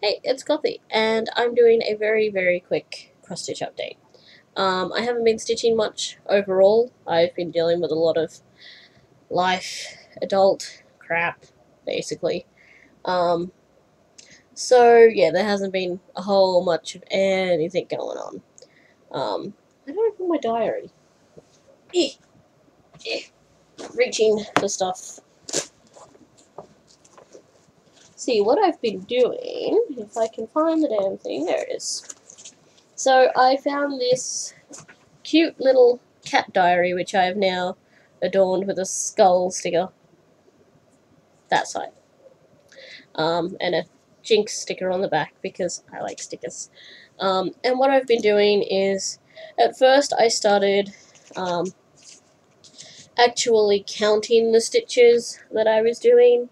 Hey, it's Gothy, and I'm doing a very, very quick cross stitch update. I haven't been stitching much overall. I've been dealing with a lot of life, adult crap, basically. Um, so yeah, there hasn't been a whole much of anything going on. I don't open my diary. Eh, eh, reaching for stuff. See what I've been doing. If I can find the damn thing, there it is. So I found this cute little cat diary, which I have now adorned with a skull sticker. That side. And a Jinx sticker on the back because I like stickers. And what I've been doing is, at first I started actually counting the stitches that I was doing,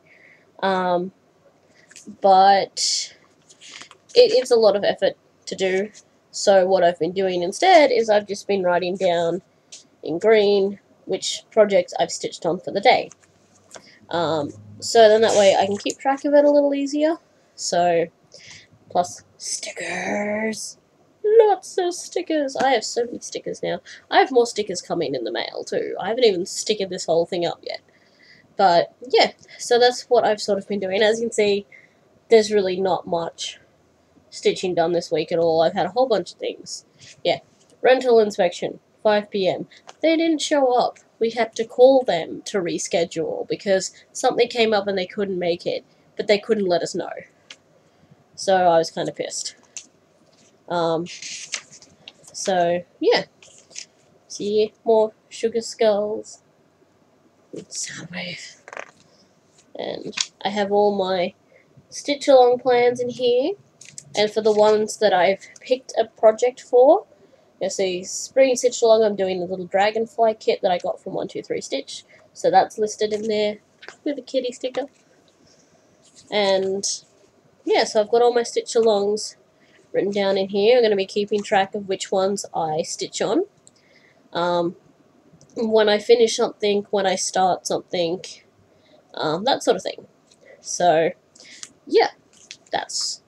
but it's a lot of effort to do. So what I've been doing instead is I've just been writing down in green which projects I've stitched on for the day. So then that way I can keep track of it a little easier. So, plus stickers. Lots of stickers. I have so many stickers now. I have more stickers coming in the mail too. I haven't even stickered this whole thing up yet. But yeah, so that's what I've sort of been doing. As you can see, there's really not much stitching done this week at all. I've had a whole bunch of things. Yeah, rental inspection, 5 p.m. They didn't show up. We had to call them to reschedule because something came up and they couldn't make it, but they couldn't let us know. So I was kind of pissed. So yeah. See, more sugar skulls. Soundwave. And I have all my stitch along plans in here. And for the ones that I've picked a project for, you see, spring stitch along, I'm doing the little dragonfly kit that I got from 123 Stitch. So that's listed in there with a kitty sticker. And yeah, so I've got all my stitch alongs written down in here. I'm going to be keeping track of which ones I stitch on. When I finish something, when I start something, that sort of thing. So yeah, that's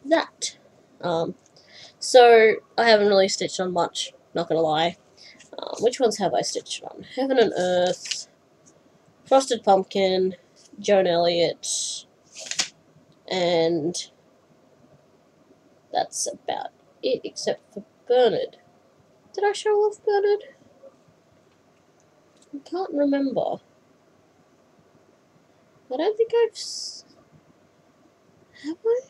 that. So I haven't really stitched on much, not gonna lie. Which ones have I stitched on? Heaven and Earth, Frosted Pumpkin, Joan Elliott, and that's about it, except for Bernard. Did I show off Bernard? I can't remember. I don't think I've... Have I?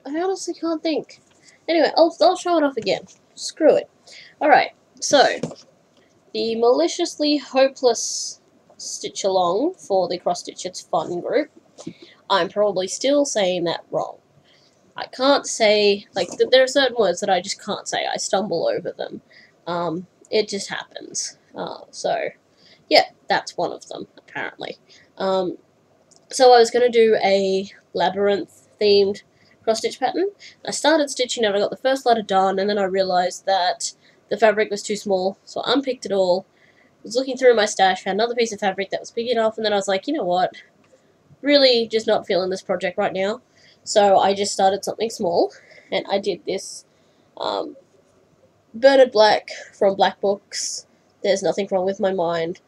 I honestly can't think. Anyway, I'll show it off again. Screw it. Alright, so the Maliciously Hopeless Stitch Along for the Cross Stitch It's Fun group. I'm probably still saying that wrong. I can't say, like, there are certain words that I just can't say. I stumble over them. It just happens. So, yeah, that's one of them, apparently. So I was going to do a labyrinth-themed cross-stitch pattern. I started stitching it, I got the first letter done, and then I realised that the fabric was too small, so I unpicked it all, was looking through my stash, found another piece of fabric that was big enough, and then I was like, you know what, really just not feeling this project right now. So I just started something small, and I did this Bernard Black from Black Books, There's Nothing Wrong With My Mind.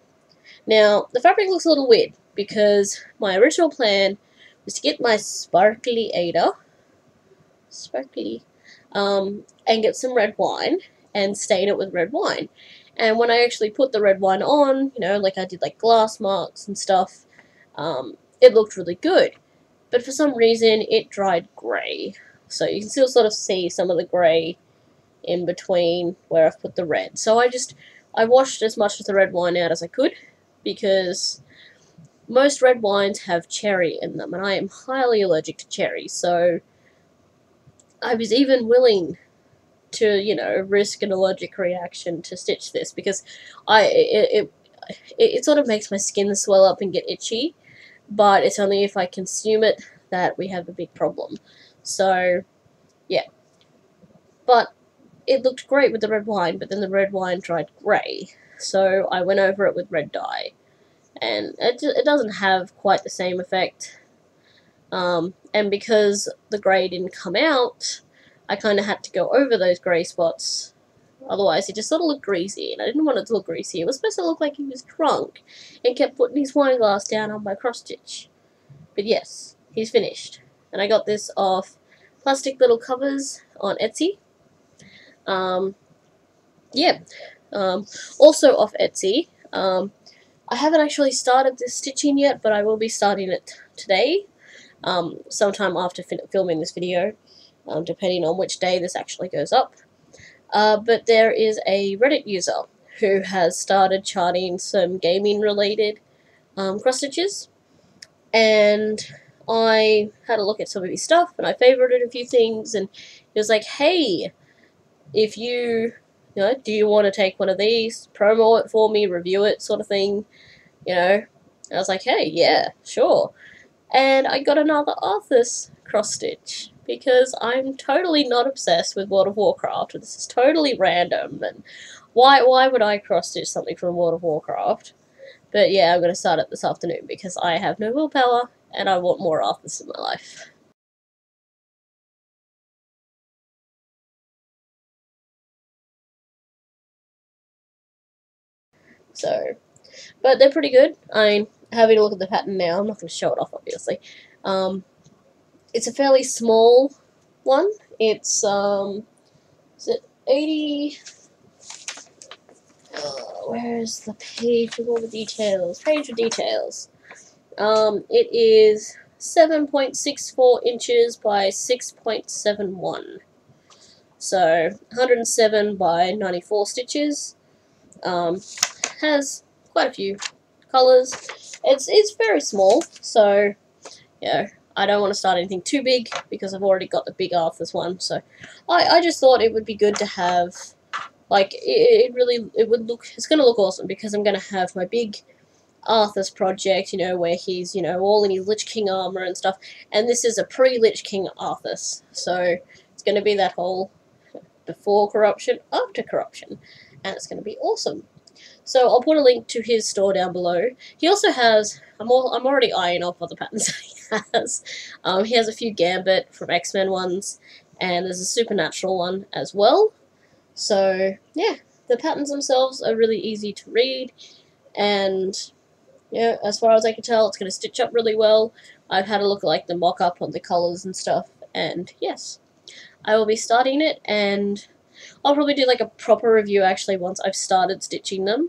Now, the fabric looks a little weird, because my original plan was to get my sparkly Ada, and get some red wine, and stain it with red wine. And when I actually put the red wine on, you know, like I did like glass marks and stuff, it looked really good. But for some reason, it dried grey. So you can still sort of see some of the grey in between where I've put the red. So I washed as much of the red wine out as I could, because most red wines have cherry in them, and I am highly allergic to cherry, so I was even willing to, you know, risk an allergic reaction to stitch this, because it sort of makes my skin swell up and get itchy, but it's only if I consume it that we have a big problem. So, yeah. But it looked great with the red wine, but then the red wine dried grey, so I went over it with red dye. And it doesn't have quite the same effect. And because the grey didn't come out, I kind of had to go over those grey spots. Otherwise, it just sort of looked greasy, and I didn't want it to look greasy. It was supposed to look like he was drunk and kept putting his wine glass down on my cross stitch. But yes, he's finished. And I got this off Plastic Little Covers on Etsy. Yeah. Also off Etsy. I haven't actually started this stitching yet, but I will be starting it today. Sometime after filming this video, depending on which day this actually goes up. But there is a Reddit user who has started charting some gaming related cross stitches, and I had a look at some of his stuff and I favorited a few things, and he was like, hey, if you know, do you want to take one of these, promo it for me, review it, sort of thing, you know. I was like, hey, yeah, sure. And I got another Arthas cross stitch because I'm totally not obsessed with World of Warcraft. This is totally random, and why would I cross stitch something from World of Warcraft? But yeah, I'm going to start it this afternoon because I have no willpower and I want more Arthas in my life. So, but they're pretty good. I'm having a look at the pattern now. I'm not going to show it off, obviously. It's a fairly small one. It's, is it 80... where's the page with all the details? Page of details. It is 7.64 inches by 6.71. So, 107 by 94 stitches. Has quite a few colours. It's very small, so, you know, I don't want to start anything too big because I've already got the big Arthas one. So, I just thought it would be good to have, like, it would look, it's going to look awesome because I'm going to have my big Arthas project, you know, where he's, you know, all in his Lich King armor and stuff, and this is a pre-Lich King Arthas, so it's going to be that whole before corruption, after corruption, and it's going to be awesome. So I'll put a link to his store down below. He also has, I'm already eyeing off other patterns that he has. He has a few Gambit from X-Men ones, and there's a Supernatural one as well. So yeah, the patterns themselves are really easy to read, and yeah, as far as I can tell, it's going to stitch up really well. I've had a look at like the mock-up on the colours and stuff, and yes, I will be starting it, and I'll probably do like a proper review actually once I've started stitching them,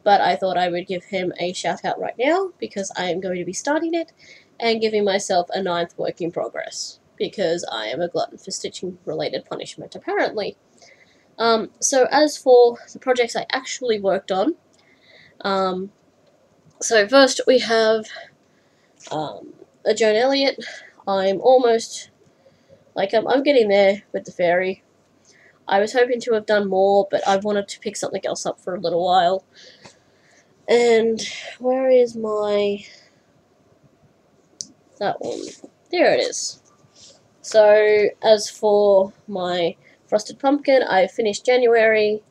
but I thought I would give him a shout out right now because I am going to be starting it and giving myself a 9th work in progress because I am a glutton for stitching related punishment apparently. So as for the projects I actually worked on, so first we have a Joan Elliott. I'm almost, like, I'm getting there with the fairy. I was hoping to have done more, but I wanted to pick something else up for a little while. And where is my... that one? There it is. So, as for my Frosted Pumpkin, I finished January.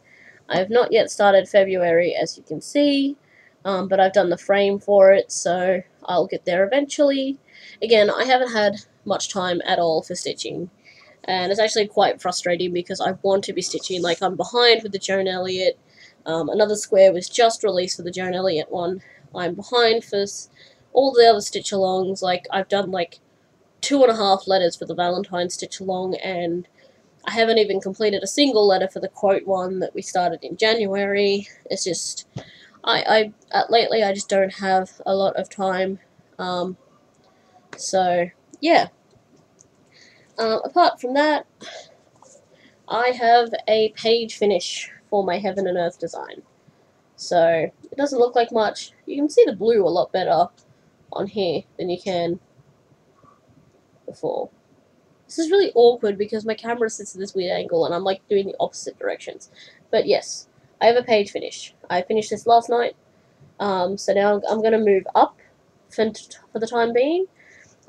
I have not yet started February, as you can see, but I've done the frame for it, so I'll get there eventually. Again, I haven't had much time at all for stitching, and it's actually quite frustrating because I want to be stitching. Like, I'm behind with the Joan Elliott. Another square was just released for the Joan Elliott one. I'm behind for all the other stitch-alongs. Like, I've done like 2.5 letters for the Valentine stitch-along, and I haven't even completed a single letter for the quote one that we started in January. It's just, lately I just don't have a lot of time. So, yeah. Apart from that, I have a page finish for my Heaven and Earth design. So, it doesn't look like much. You can see the blue a lot better on here than you can before. This is really awkward because my camera sits at this weird angle and I'm like doing the opposite directions. But yes, I have a page finish. I finished this last night. So now I'm going to move up for the time being.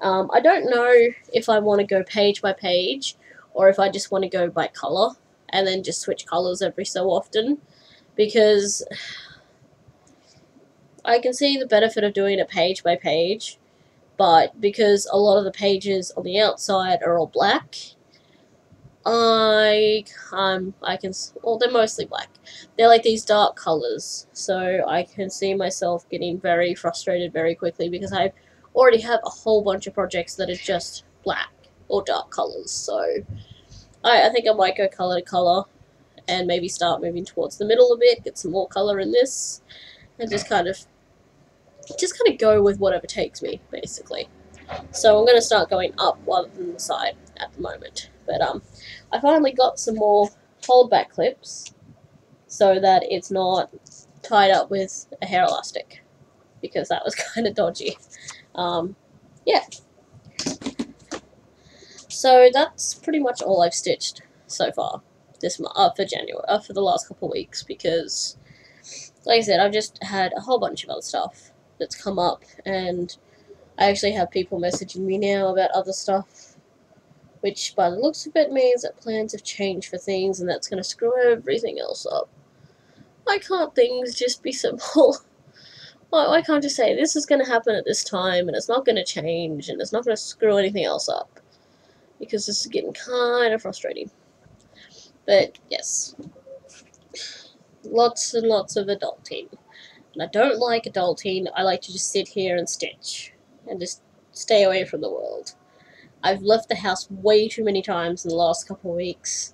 I don't know if I want to go page by page or if I just want to go by colour and then just switch colours every so often, because I can see the benefit of doing it page by page, but because a lot of the pages on the outside are all black, I can, well, they're mostly black. They're like these dark colors, so I can see myself getting very frustrated very quickly because I already have a whole bunch of projects that are just black or dark colors. So I think I might go color to color and maybe start moving towards the middle a bit, get some more color in this, and just kind of go with whatever takes me, basically. So I'm going to start going up rather than the side at the moment. But I finally got some more holdback clips so that it's not tied up with a hair elastic, because that was kind of dodgy. Yeah. So that's pretty much all I've stitched so far this for January, for the last couple of weeks, because, like I said, I've just had a whole bunch of other stuff that's come up, and I actually have people messaging me now about other stuff, which by the looks of it means that plans have changed for things, and that's going to screw everything else up. Why can't things just be simple? Why can't you say this is going to happen at this time, and it's not going to change, and it's not going to screw anything else up? Because this is getting kind of frustrating. But yes, lots and lots of adulting. And I don't like adulting. I like to just sit here and stitch and just stay away from the world. I've left the house way too many times in the last couple of weeks.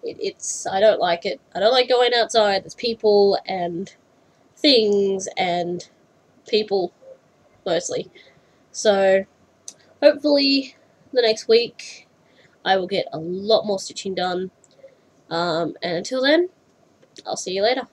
I don't like it. I don't like going outside. There's people and things and people, mostly. So, hopefully, the next week, I will get a lot more stitching done. And until then, I'll see you later.